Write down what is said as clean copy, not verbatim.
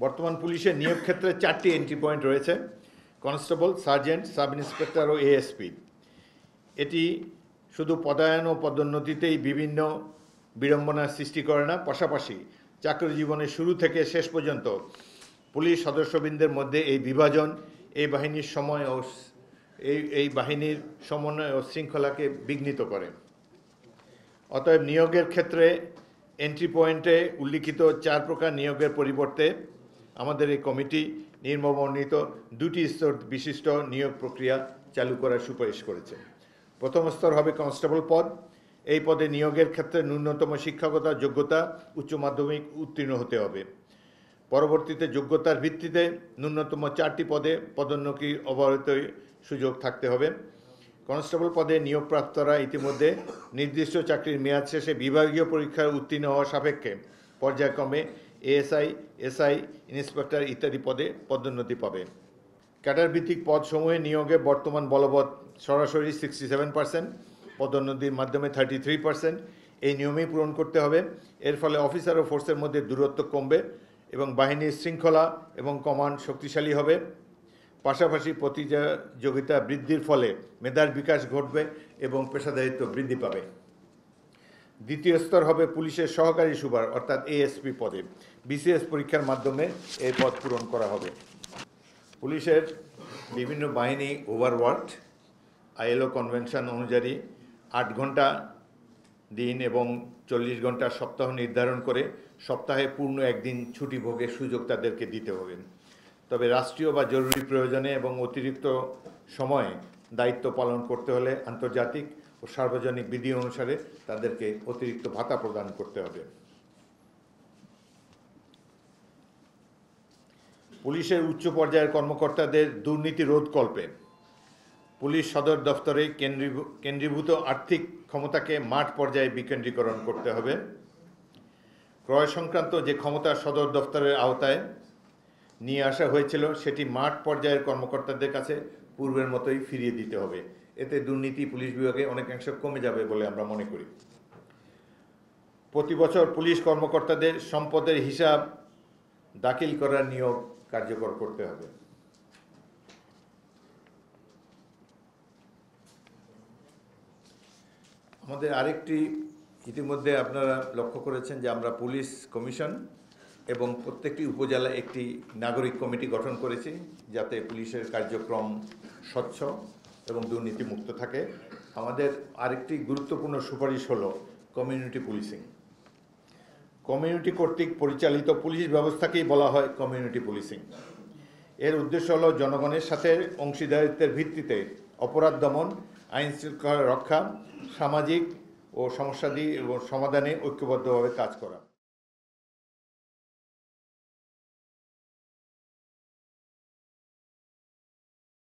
বর্তমান পুলিশের নিয়োগ ক্ষেত্রে 4টি এন্ট্রি পয়েন্ট রয়েছে: কনস্টেবল, সার্জেন্ট, সাব ইন্সপেক্টর ও এএসপি। এটি শুধু পদায়ন ও পদোন্নতিতেই বিভিন্ন বিড়ম্বনার সৃষ্টি করে না, পাশাপাশি চাকরি জীবনের শুরু থেকে শেষ পর্যন্ত পুলিশ সদস্যবৃন্দের মধ্যে এই বিভাজন এই বাহিনীর বাহিনীর সমন্বয় ও শৃঙ্খলাকে বিঘ্নিত করে। অতএব নিয়োগের ক্ষেত্রে এন্ট্রি পয়েন্টে উল্লিখিত 4 প্রকার নিয়োগের পরিবর্তে আমাদের এই কমিটি নিম্নবর্ণিত 2টি স্তর বিশিষ্ট নিয়োগ প্রক্রিয়া চালু করার সুপারিশ করেছে। প্রথম স্তর হবে কনস্টেবল পদ। এই পদে নিয়োগের ক্ষেত্রে ন্যূনতম শিক্ষাগত যোগ্যতা উচ্চ মাধ্যমিক উত্তীর্ণ হতে হবে। পরবর্তীতে যোগ্যতার ভিত্তিতে ন্যূনতম 4টি পদে পদোন্নতির অব্যাহত সুযোগ থাকতে হবে। কনস্টেবল পদে নিয়োগপ্রাপ্তরা ইতিমধ্যে নির্দিষ্ট চাকরির মেয়াদ শেষে বিভাগীয় পরীক্ষায় উত্তীর্ণ হওয়া সাপেক্ষে পর্যায়ক্রমে এএসআই, এসআই, ইন্সপেক্টর ইত্যাদি পদে পদোন্নতি পাবে। ক্যাডার ভিত্তিক পদসমূহে নিয়োগে বর্তমান বলবৎ সরাসরি 67%, পদোন্নতির মাধ্যমে 33%। এই নিয়মেই পূরণ করতে হবে। এর ফলে অফিসার ও ফোর্সের মধ্যে দূরত্ব কমবে এবং বাহিনীর শৃঙ্খলা এবং কমান্ড শক্তিশালী হবে। পাশাপাশি প্রতিযোগিতা বৃদ্ধির ফলে মেধার বিকাশ ঘটবে এবং পেশাদারিত্ব বৃদ্ধি পাবে। দ্বিতীয় স্তর হবে পুলিশের সহকারী সুপার অর্থাৎ এএসপি পদে। বিসিএস পরীক্ষার মাধ্যমে এই পদ পূরণ করা হবে। পুলিশের বিভিন্ন বাহিনী ওভারওয়ার্কড। আইএলও কনভেনশন অনুযায়ী 8 ঘন্টা দিন এবং 40 ঘন্টা সপ্তাহ নির্ধারণ করে সপ্তাহে পূর্ণ একদিন ছুটি ভোগের সুযোগ তাদেরকে দিতে হবে। তবে রাষ্ট্রীয় বা জরুরি প্রয়োজনে এবং অতিরিক্ত সময়ে দায়িত্ব পালন করতে হলে আন্তর্জাতিক ও সার্বজনিক বিধি অনুসারে তাদেরকে অতিরিক্ত ভাতা প্রদান করতে হবে। পুলিশের উচ্চ পর্যায়ের কর্মকর্তাদের দুর্নীতি রোধকল্পে পুলিশ সদর দফতরে কেন্দ্রীভূত আর্থিক ক্ষমতাকে মাঠ পর্যায়ে বিকেন্দ্রীকরণ করতে হবে। ক্রয় সংক্রান্ত যে ক্ষমতা সদর দফতরের আওতায় নিয়ে আসা হয়েছিল সেটি মাঠ পর্যায়ের কর্মকর্তাদের কাছে পূর্বের মতোই ফিরিয়ে দিতে হবে। এতে দুর্নীতি পুলিশ বিভাগে অনেকাংশ কমে যাবে বলে আমরা মনে করি। প্রতি বছর পুলিশ কর্মকর্তাদের সম্পদের হিসাব দাখিল করার নিয়োগ কার্যকর করতে হবে। আমাদের আরেকটি ইতিমধ্যে আপনারা লক্ষ্য করেছেন যে আমরা পুলিশ কমিশন এবং প্রত্যেকটি উপজেলায় একটি নাগরিক কমিটি গঠন করেছি যাতে পুলিশের কার্যক্রম স্বচ্ছ এবং দুর্নীতিমুক্ত থাকে। আমাদের আরেকটি গুরুত্বপূর্ণ সুপারিশ হলো কমিউনিটি পুলিশিং। কমিউনিটি কর্তৃক পরিচালিত পুলিশ ব্যবস্থাকেই বলা হয় কমিউনিটি পুলিশিং। এর উদ্দেশ্য হলো জনগণের সাথে অংশীদারিত্বের ভিত্তিতে অপরাধ দমন, আইন শৃঙ্খলা রক্ষা, সামাজিক ও সমস্যাদি এবং সমাধানে ঐক্যবদ্ধভাবে কাজ করা।